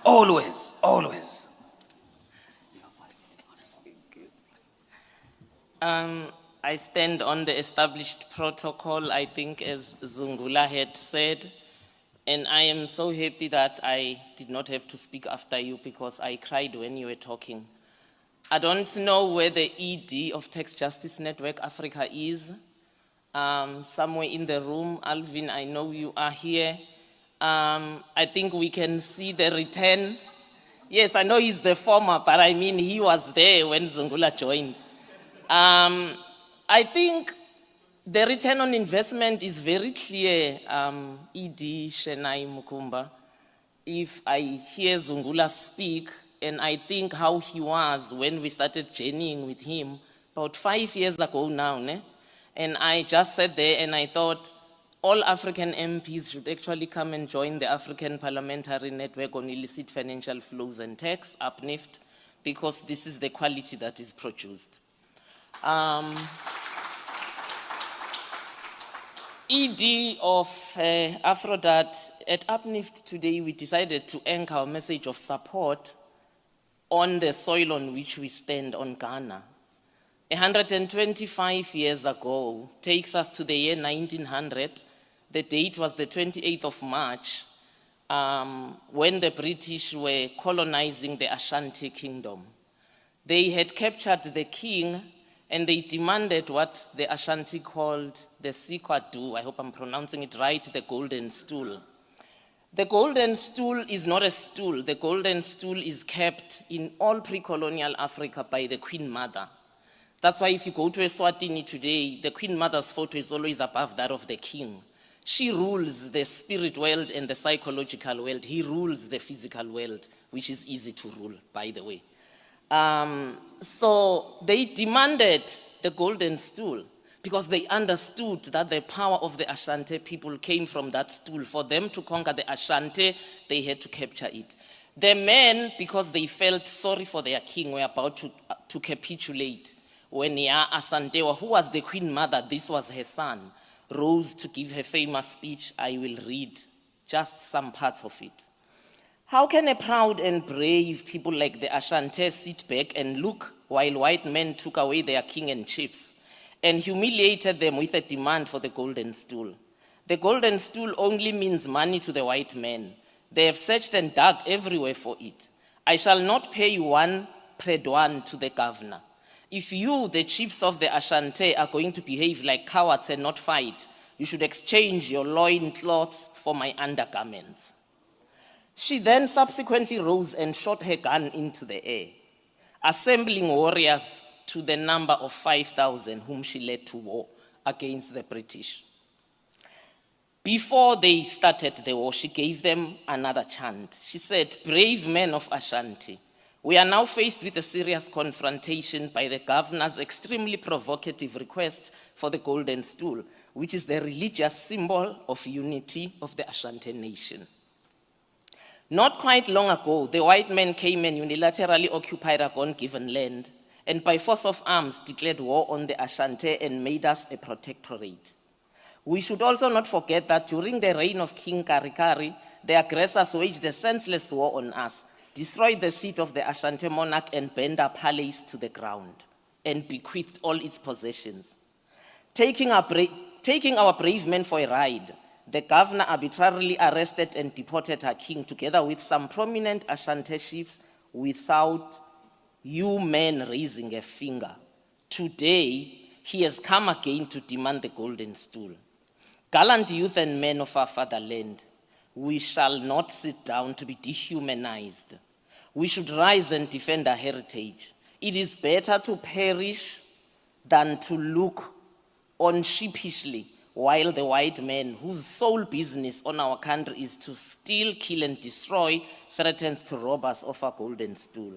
Always, always. I stand on the established protocol, I think, as Zungula had said, and I am so happy that I did not have to speak after you because I cried when you were talking. I don't know where the ED of Tax Justice Network Africa is. Somewhere in the room. Alvin, I know you are here. I think we can see the return. Yes, I know he's the former, but I mean, he was there when Zungula joined. I think the return on investment is very clear, ED Shenai Mukumba. If I hear Zungula speak, and I think how he was when we started journeying with him, about 5 years ago now, ne? And I just sat there and I thought, all African MPs should actually come and join the African Parliamentary Network on Illicit Financial Flows and Tax, ARPNIFT, because this is the quality that is produced. ED of AfCoDD, at ARPNIFT today, we decided to anchor our message of support on the soil on which we stand on Ghana. 125 years ago takes us to the year 1900. The date was the 28th of March, when the British were colonizing the Ashanti Kingdom. They had captured the king and they demanded what the Ashanti called the Sikwadu, I hope I'm pronouncing it right, the golden stool. The golden stool is not a stool. The golden stool is kept in all pre-colonial Africa by the Queen Mother. That's why if you go to Eswatini today, the Queen Mother's photo is always above that of the king. She rules the spirit world and the psychological world. He rules the physical world, which is easy to rule, by the way. So they demanded the golden stool because they understood that the power of the Ashanti people came from that stool. For them to conquer the Ashanti, they had to capture it. The men, because they felt sorry for their king, were about to capitulate. When Yaa Asantewaa, who was the Queen Mother, this was her son, rose to give her famous speech. I will read just some parts of it. How can a proud and brave people like the Ashanti sit back and look while white men took away their king and chiefs and humiliated them with a demand for the golden stool? The golden stool only means money to the white men. They have searched and dug everywhere for it. I shall not pay 1 predwan to the governor. If you, the chiefs of the Ashanti, are going to behave like cowards and not fight, you should exchange your loincloths for my undergarments. She then subsequently rose and shot her gun into the air, assembling warriors to the number of 5,000 whom she led to war against the British. Before they started the war, she gave them another chant. She said, "Brave men of Ashanti, we are now faced with a serious confrontation by the governor's extremely provocative request for the golden stool, which is the religious symbol of unity of the Ashanti nation. Not quite long ago, the white men came and unilaterally occupied our God-given land, and by force of arms declared war on the Ashanti and made us a protectorate. We should also not forget that during the reign of King Karikari, the aggressors waged a senseless war on us, destroyed the seat of the Ashanti monarch and burned our palace to the ground, and bequeathed all its possessions. Taking our brave men for a ride, the governor arbitrarily arrested and deported her king together with some prominent Ashanti chiefs without you men raising a finger. Today, he has come again to demand the golden stool. Gallant youth and men of our fatherland, we shall not sit down to be dehumanized. We should rise and defend our heritage. It is better to perish than to look on sheepishly while the white man, whose sole business on our country is to steal, kill, and destroy, threatens to rob us of our golden stool.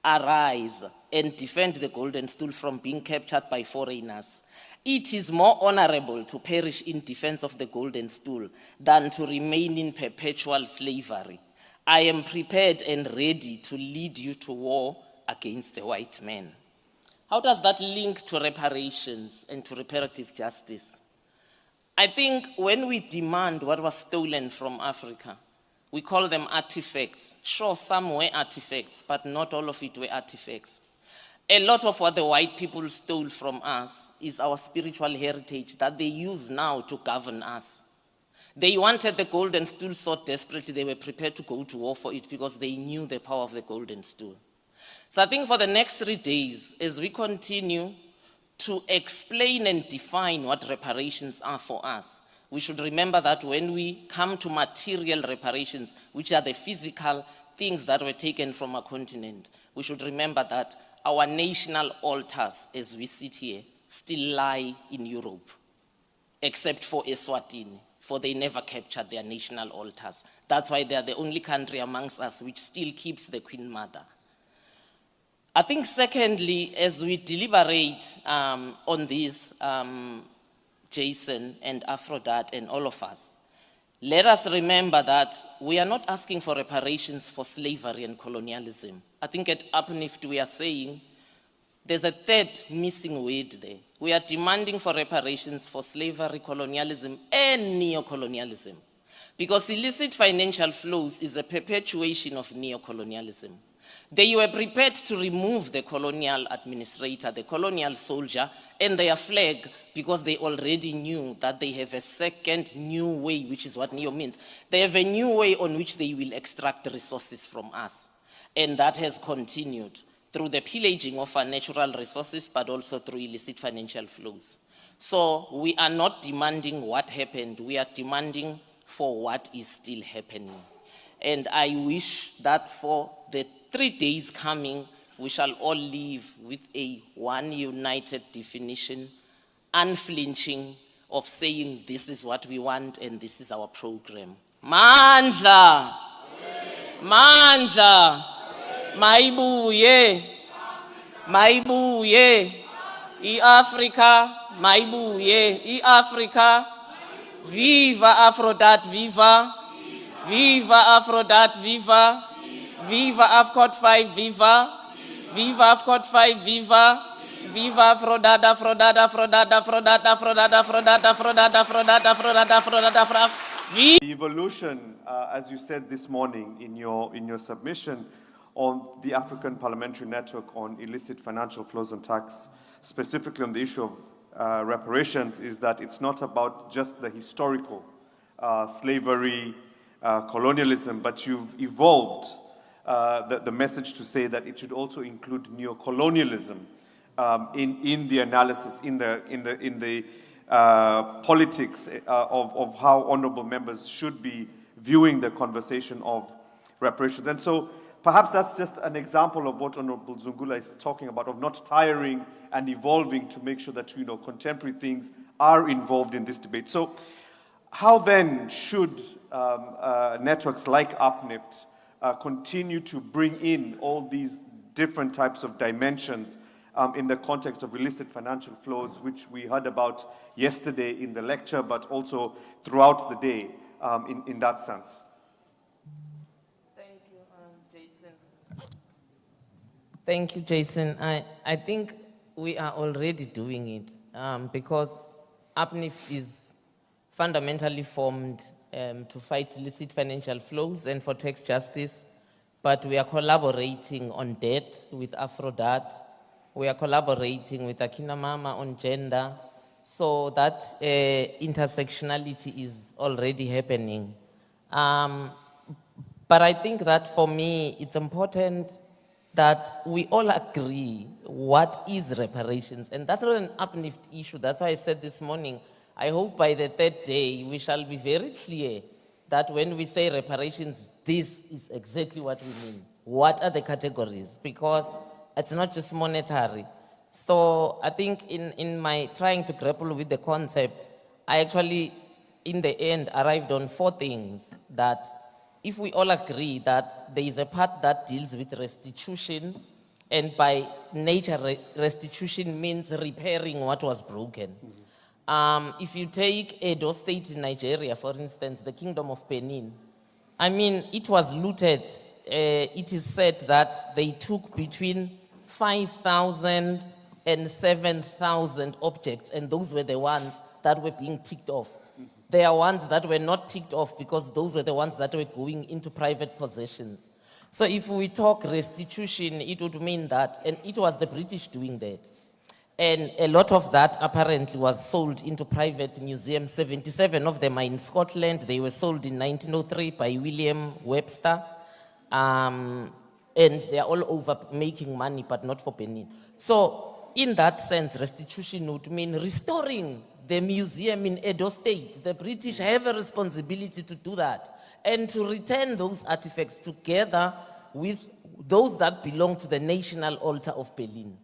Arise and defend the golden stool from being captured by foreigners. It is more honorable to perish in defense of the golden stool than to remain in perpetual slavery. I am prepared and ready to lead you to war against the white man." How does that link to reparations and to reparative justice? I think when we demand what was stolen from Africa, We call them artifacts. Sure, some were artifacts, but not all of it were artifacts. A lot of what the white people stole from us is our spiritual heritage that they use now to govern us. They wanted the golden stool so desperately they were prepared to go to war for it because they knew the power of the golden stool. So I think for the next 3 days, as we continue to explain and define what reparations are for us, we should remember that when we come to material reparations, which are the physical things that were taken from our continent, we should remember that our national altars, as we sit here, still lie in Europe, except for Eswatini, for they never captured their national altars. That's why they are the only country amongst us which still keeps the Queen Mother. I think secondly, as we deliberate on this, Jason and AfCoDD and all of us, let us remember that we are not asking for reparations for slavery and colonialism. I think at UPNIFT we are saying there's a third missing word there. We are demanding for reparations for slavery, colonialism, and neocolonialism. Because illicit financial flows is a perpetuation of neocolonialism. They were prepared to remove the colonial administrator, the colonial soldier, and their flag because they already knew that they have a second new way, which is what neo means. They have a new way on which they will extract resources from us. And that has continued through the pillaging of our natural resources, but also through illicit financial flows. So we are not demanding what happened, we are demanding for what is still happening. And I wish that for the 3 days coming, we shall all live with one united definition, unflinching, of saying this is what we want and this is our program. Mandla! Mandla! Maibuye! Maibuye! I-Africa! Maibuye! I-Africa! Viva AfCoDD, viva! Viva AfCoDD, viva! Viva AfCoDD V, viva! Viva AfCoDD V, viva! Viva AfCoDD, AfCoDD, AfCoDD, AfCoDD, AfCoDD, AfCoDD, AfCoDD, AfCoDD, AfCoDD, AfCoDD, The evolution, as you said this morning in your submission on the African Parliamentary Network on illicit financial flows and tax, specifically on the issue of reparations, is that it's not about just the historical slavery, colonialism, but you've evolved the message to say that it should also include neocolonialism in the analysis, in the politics of how honorable members should be viewing the conversation of reparations. And so perhaps that's just an example of what Honorable Zungula is talking about, of not tiring and evolving to make sure that, contemporary things are involved in this debate. So how then should networks like UPNIFT continue to bring in all these different types of dimensions in the context of illicit financial flows, which we heard about yesterday in the lecture, but also throughout the day in that sense? Thank you, Jason. Thank you, Jason. I think we are already doing it because UPNIFT is fundamentally formed to fight illicit financial flows and for tax justice, but we are collaborating on debt with AfCoDD. We are collaborating with Akina Mama on gender, so that intersectionality is already happening. But I think that for me, it's important that we all agree what is reparations, and that's not an UPNIFT issue. That's why I said this morning, I hope by the 3rd day, we shall be very clear that when we say reparations, this is exactly what we mean. What are the categories? Because it's not just monetary. So I think in my trying to grapple with the concept, I actually, in the end, arrived on 4 things that if we all agree that there is a part that deals with restitution, and by nature, restitution means repairing what was broken. If you take Edo State in Nigeria, for instance, the Kingdom of Benin, I mean, it was looted. It is said that they took between 5,000 and 7,000 objects, and those were the ones that were being ticked off. There are ones that were not ticked off because those were the ones that were going into private possessions. So if we talk restitution, it would mean that, and it was the British doing that. And a lot of that apparently was sold into private museums. 77 of them are in Scotland. They were sold in 1903 by William Webster. And they're all over making money, but not for Benin. So in that sense, restitution would mean restoring the museum in Edo State. The British have a responsibility to do that and to return those artifacts together with those that belong to the national altar of Berlin.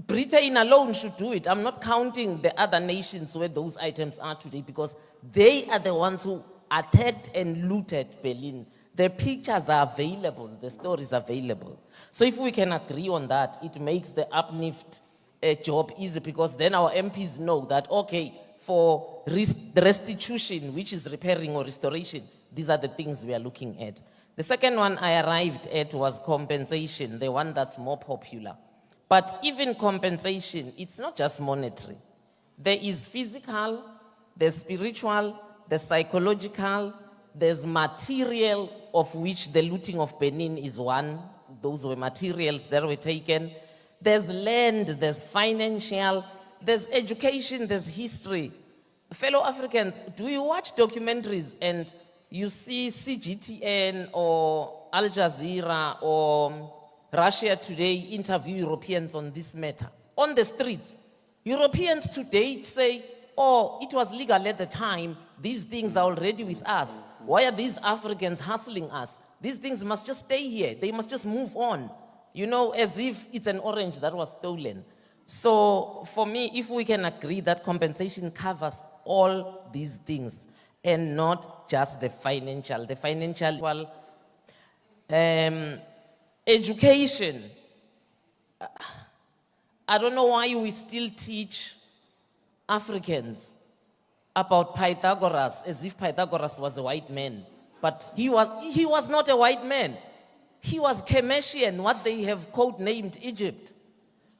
Britain alone should do it. I'm not counting the other nations where those items are today because they are the ones who attacked and looted Berlin. The pictures are available, the stories are available. So if we can agree on that, it makes the uplift job easy because then our MPs know that, okay, for the restitution, which is repairing or restoration, these are the things we are looking at. The second one I arrived at was compensation, the one that's more popular. But even compensation, it's not just monetary. There is physical, there's spiritual, there's psychological, there's material, of which the looting of Benin is one. Those were materials that were taken. There's land, there's financial, there's education, there's history. Fellow Africans, do you watch documentaries and you see CGTN or Al Jazeera or Russia Today interview Europeans on this matter? On the streets, Europeans today say, oh, it was legal at the time, these things are already with us. Why are these Africans hustling us? These things must just stay here, they must just move on. You know, as if it's an orange that was stolen. So for me, if we can agree that compensation covers all these things and not just the financial, education. I don't know why we still teach Africans about Pythagoras as if Pythagoras was a white man. But he was not a white man. He was Kemetian, what they have code-named Egypt.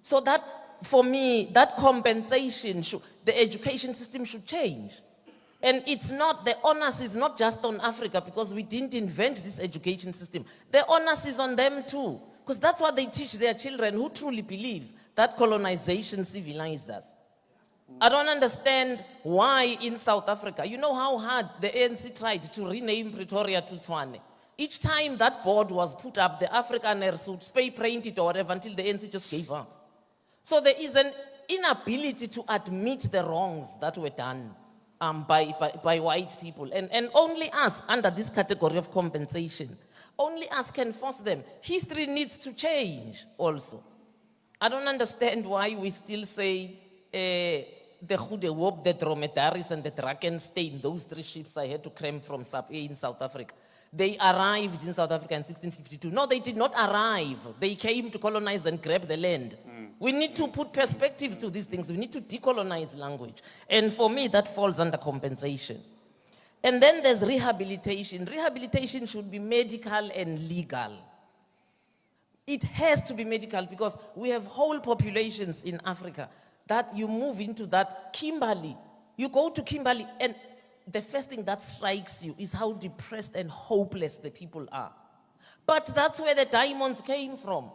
So that, for me, that compensation, the education system should change. And it's not, the onus is not just on Africa because we didn't invent this education system. The onus is on them too. Because that's what they teach their children who truly believe that colonization civilized us. I don't understand why in South Africa, you know how hard the ANC tried to rename Pretoria to Tshwane. Each time that board was put up, the Afrikaners would spray paint it or whatever until the ANC just gave up. So there is an inability to admit the wrongs that were done by white people. And only us, under this category of compensation, only us can force them. History needs to change also. I don't understand why we still say the Goedehoop, the dromedaries, and the Drakensteen, those three ships I had to cram from Sub-A in South Africa. They arrived in South Africa in 1652. No, they did not arrive. They came to colonize and grab the land. We need to put perspective to these things. We need to decolonize language. And for me, that falls under compensation. And then there's rehabilitation. Rehabilitation should be medical and legal. It has to be medical because we have whole populations in Africa that you move into that Kimberley. You go to Kimberley and the first thing that strikes you is how depressed and hopeless the people are. But that's where the diamonds came from.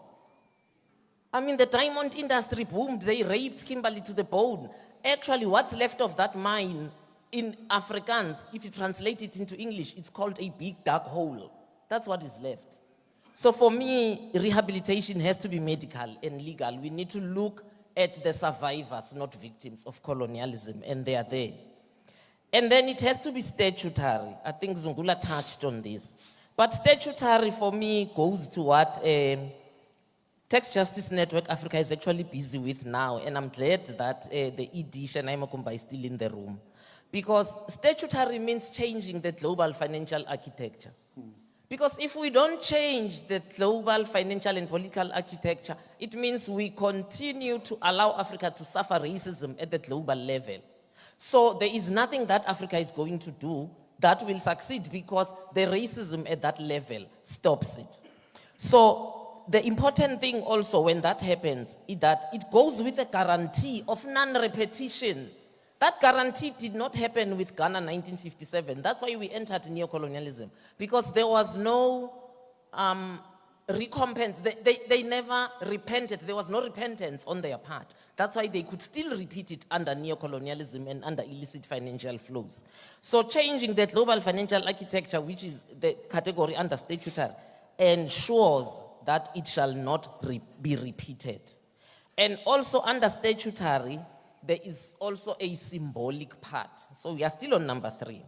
I mean, the diamond industry boomed. They raped Kimberley to the bone. Actually, what's left of that mine in Afrikaans, if you translate it into English, it's called a big dark hole. That's what is left. So for me, rehabilitation has to be medical and legal. We need to look at the survivors, not victims of colonialism, and they are there. And then it has to be statutory. I think Zungula touched on this. But statutory for me goes to what Tax Justice Network Africa is actually busy with now. And I'm glad that the ED, Shanai Makumba, is still in the room. Because statutory means changing the global financial architecture. Because if we don't change the global financial and political architecture, it means we continue to allow Africa to suffer racism at the global level. So there is nothing that Africa is going to do that will succeed because the racism at that level stops it. So the important thing also when that happens is that it goes with a guarantee of non-repetition. That guarantee did not happen with Ghana 1957. That's why we entered neocolonialism, because there was no recompense. They never repented. There was no repentance on their part. That's why they could still repeat it under neocolonialism and under illicit financial flows. So changing the global financial architecture, which is the category under statutory, ensures that it shall not be repeated. And also under statutory, there is also a symbolic part. So we are still on number 3.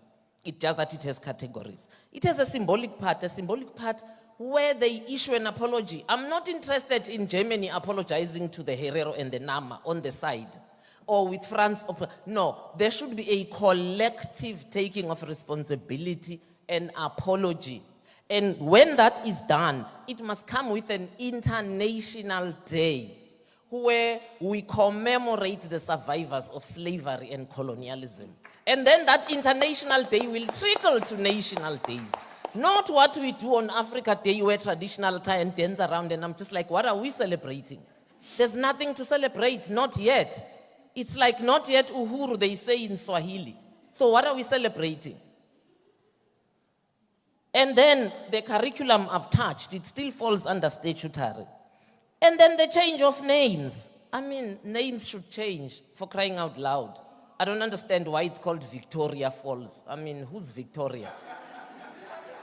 It's just that it has categories. It has a symbolic part where they issue an apology. I'm not interested in Germany apologizing to the Herero and the Nama on the side, or with France. No, there should be a collective taking of responsibility and apology. And when that is done, it must come with an international day where we commemorate the survivors of slavery and colonialism. And then that international day will trickle to national days. Not what we do on Africa Day, where traditional tie and dance around, and I'm just like, what are we celebrating? There's nothing to celebrate, not yet. It's like not yet uhuru, they say in Swahili. So what are we celebrating? And then the curriculum I've touched, it still falls under statutory. And then the change of names. I mean, names should change, for crying out loud. I don't understand why it's called Victoria Falls. I mean, who's Victoria?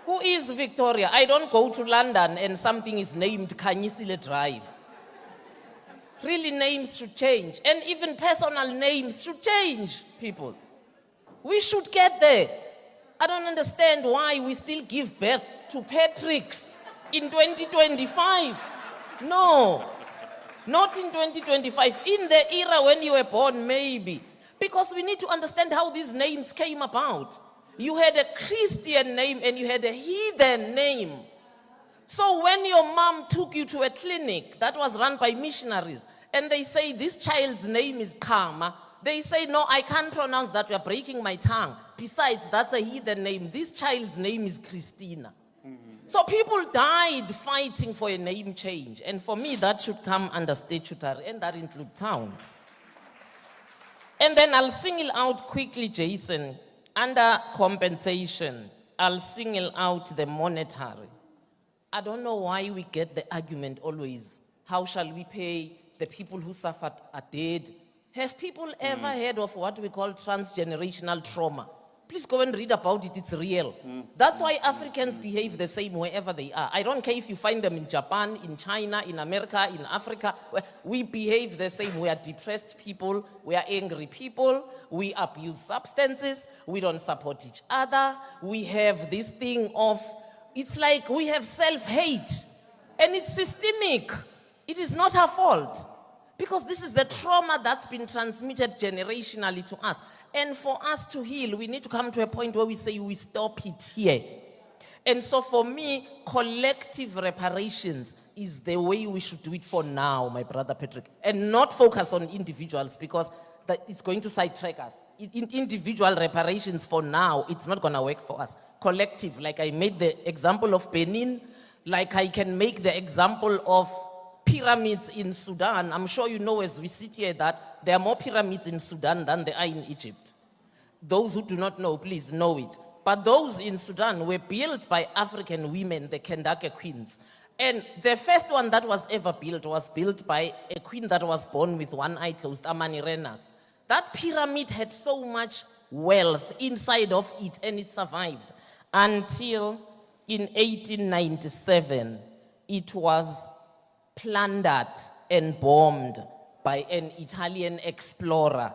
Who is Victoria? I don't go to London and something is named Khanyisile Drive. Really, names should change. And even personal names should change, people. We should get there. I don't understand why we still give birth to Patricks in 2025. No, not in 2025. In the era when you were born, maybe. Because we need to understand how these names came about. You had a Christian name and you had a heathen name. So when your mom took you to a clinic that was run by missionaries, and they say this child's name is Kama, they say, no, I can't pronounce that, we are breaking my tongue. Besides, that's a heathen name. This child's name is Christina. So people died fighting for a name change. And for me, that should come under statutory, and that includes towns. And then I'll single out quickly, Jason, under compensation, I'll single out the monetary. I don't know why we get the argument always, how shall we pay the people who suffered are dead? Have people ever heard of what we call transgenerational trauma? Please go and read about it, it's real. That's why Africans behave the same wherever they are. I don't care if you find them in Japan, in China, in America, in Africa. We behave the same. We are depressed people, we are angry people, we abuse substances, we don't support each other. We have this thing of, it's like we have self-hate. And it's systemic. It is not our fault. Because this is the trauma that's been transmitted generationally to us. And for us to heal, we need to come to a point where we say we stop it here. And so for me, collective reparations is the way we should do it for now, my brother Patrick. And not focus on individuals, because it's going to sidetrack us. Individual reparations for now, it's not going to work for us. Collective, like I made the example of Benin, like I can make the example of pyramids in Sudan. I'm sure you know as we sit here that there are more pyramids in Sudan than there are in Egypt. Those who do not know, please know it. But those in Sudan were built by African women, the Kendake queens. And the first one that was ever built was built by a queen that was born with one eye closed, Amanirenas. That pyramid had so much wealth inside of it, and it survived until in 1897, it was plundered and bombed by an Italian explorer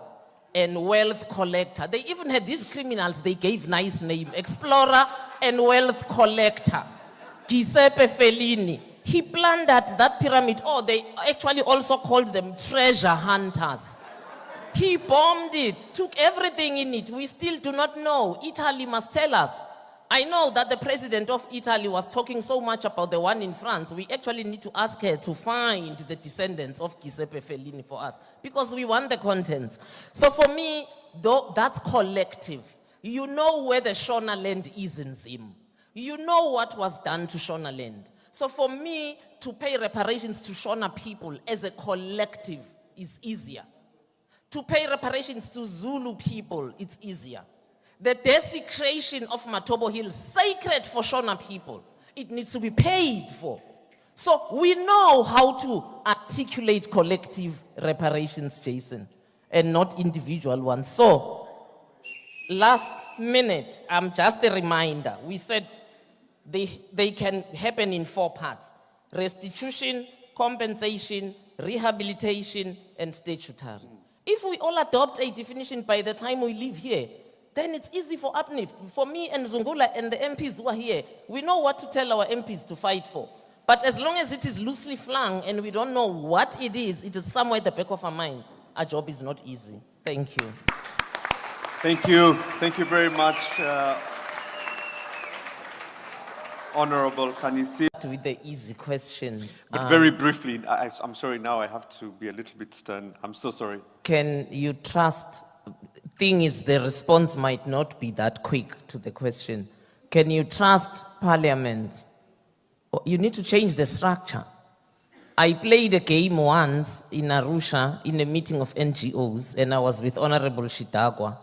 and wealth collector. They even had these criminals, they gave nice name, explorer and wealth collector. Giuseppe Fellini. He plundered that pyramid. Oh, they actually also called them treasure hunters. He bombed it, took everything in it. We still do not know. Italy must tell us. I know that the president of Italy was talking so much about the one in France. We actually need to ask her to find the descendants of Giuseppe Fellini for us, because we want the contents. So for me, though, that's collective. You know where the Shona land is in Zim. You know what was done to Shona land. So for me, to pay reparations to Shona people as a collective is easier. To pay reparations to Zulu people, it's easier. The desecration of Matobo Hill, sacred for Shona people, it needs to be paid for. So we know how to articulate collective reparations, Jason, and not individual ones. So, last minute, just a reminder, we said they can happen in 4 parts: restitution, compensation, rehabilitation, and statutory. If we all adopt a definition by the time we leave here, then it's easy for UPNIFT. For me and Zungula and the MPs who are here, we know what to tell our MPs to fight for. But as long as it is loosely flung and we don't know what it is somewhere at the back of our minds, our job is not easy. Thank you. Thank you. Thank you very much, Honorable Khanyisile. With the easy question. But very briefly, I'm sorry, now I have to be a little bit stern. I'm so sorry. Can you trust, thing is the response might not be that quick to the question. Can you trust Parliament? You need to change the structure. I played a game once in Arusha in a meeting of NGOs, and I was with Honorable Shidagwa,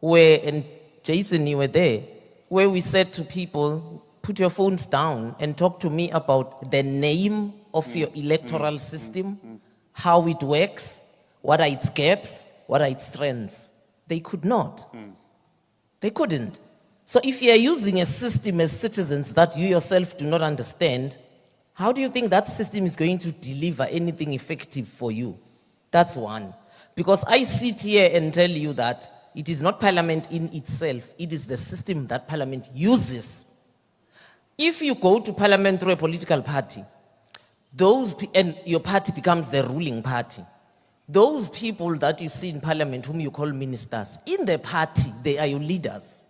and Jason, you were there, where we said to people, put your phones down and talk to me about the name of your electoral system, how it works, what are its gaps, what are its strengths. They could not. They couldn't. So if you are using a system as citizens that you yourself do not understand, how do you think that system is going to deliver anything effective for you? That's one. Because I sit here and tell you that it is not Parliament in itself, it is the system that Parliament uses. If you go to Parliament through a political party, and your party becomes the ruling party, those people that you see in Parliament whom you call ministers, in the party, they are your leaders.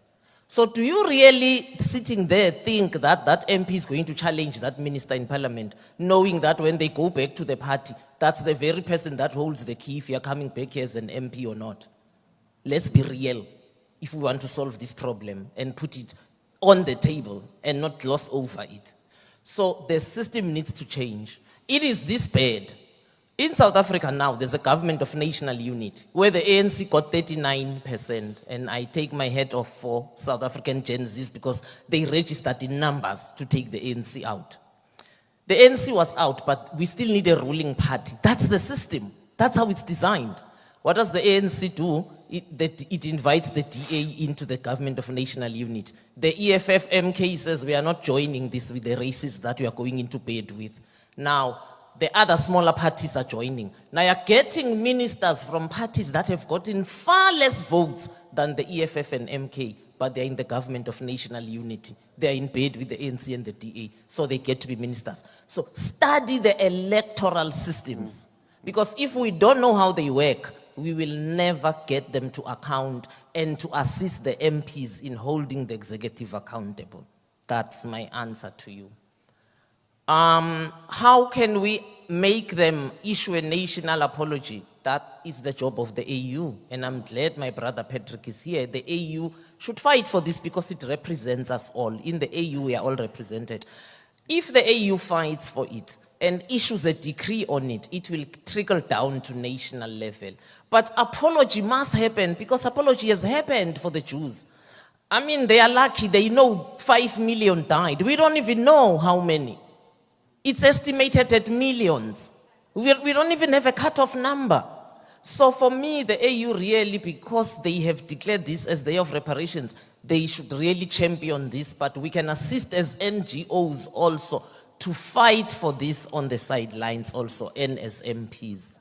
So do you really, sitting there, think that that MP is going to challenge that minister in Parliament, knowing that when they go back to the party, that's the very person that holds the key if you're coming back here as an MP or not? Let's be real if we want to solve this problem and put it on the table and not gloss over it. So the system needs to change. It is this bad. In South Africa now, there's a government of national unity where the ANC got 39%, and I take my hat off for South African Gen Zs because they registered in numbers to take the ANC out. The ANC was out, but we still need a ruling party. That's the system. That's how it's designed. What does the ANC do? It invites the DA into the government of national unity. The EFF MK says we are not joining this with the races that we are going into bed with. Now, the other smaller parties are joining. Now you're getting ministers from parties that have gotten far less votes than the EFF and MK, but they're in the government of national unity. They're in bed with the ANC and the DA, so they get to be ministers. So study the electoral systems, because if we don't know how they work, we will never get them to account and to assist the MPs in holding the executive accountable. That's my answer to you. How can we make them issue a national apology? That is the job of the AU. And I'm glad my brother Patrick is here. The AU should fight for this because it represents us all. In the AU, we are all represented. If the AU fights for it and issues a decree on it, it will trickle down to national level. But apology must happen because apology has happened for the Jews. I mean, they are lucky. They know 5 million died. We don't even know how many. It's estimated at millions. We don't even have a cutoff number. So for me, the AU really, because they have declared this as the Year of Reparations, they should really champion this, but we can assist as NGOs also to fight for this on the sidelines also, and as MPs.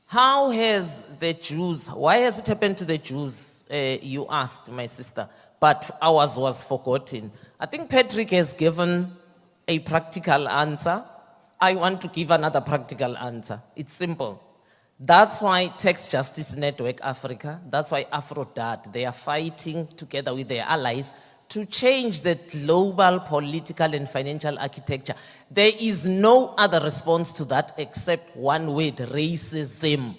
How has the Jews, why has it happened to the Jews, you asked, my sister, but ours was forgotten. I think Patrick has given a practical answer. I want to give another practical answer. It's simple. That's why Tax Justice Network Africa, that's why AfCoDD, they are fighting together with their allies to change the global political and financial architecture. There is no other response to that except one word: racism.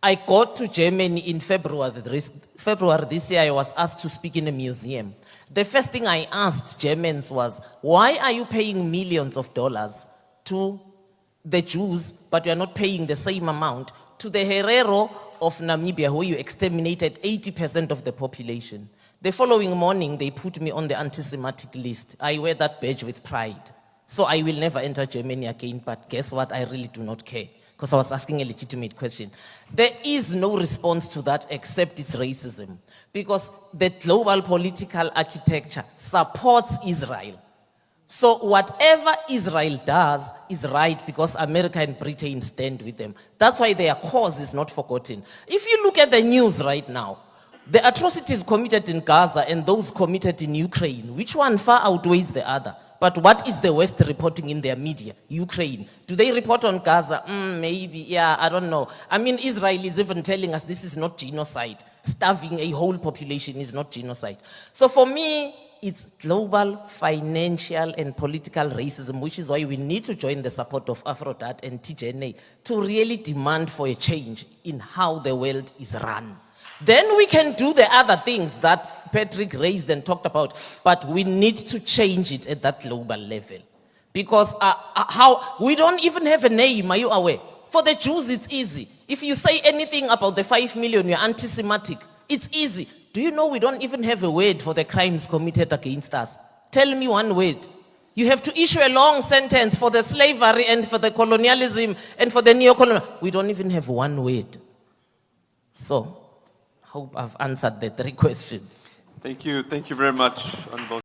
I got to Germany in February this year. I was asked to speak in a museum. The first thing I asked Germans was, why are you paying millions of dollars to the Jews, but you are not paying the same amount to the Herero of Namibia where you exterminated 80% of the population. The following morning, they put me on the anti-Semitic list. I wear that badge with pride. So I will never enter Germany again, but guess what? I really do not care, because I was asking a legitimate question. There is no response to that except it's racism, because the global political architecture supports Israel. So whatever Israel does is right because America and Britain stand with them. That's why their cause is not forgotten. If you look at the news right now, the atrocities committed in Gaza and those committed in Ukraine, which one far outweighs the other? But what is the West reporting in their media? Ukraine. Do they report on Gaza? Maybe, yeah, I don't know. I mean, Israel is even telling us this is not genocide. Starving a whole population is not genocide. So for me, it's global financial and political racism, which is why we need to join the support of AfCoDD and TJNA to really demand for a change in how the world is run. Then we can do the other things that Patrick raised and talked about, but we need to change it at that global level. Because how we don't even have a name, are you aware? For the Jews, it's easy. If you say anything about the 5 million, you're anti-Semitic. It's easy. Do you know we don't even have a word for the crimes committed against us? Tell me one word. You have to issue a long sentence for the slavery and for the colonialism and for the neo-colonial. We don't even have one word. So, hope I've answered the 3 questions. Thank you very much on both.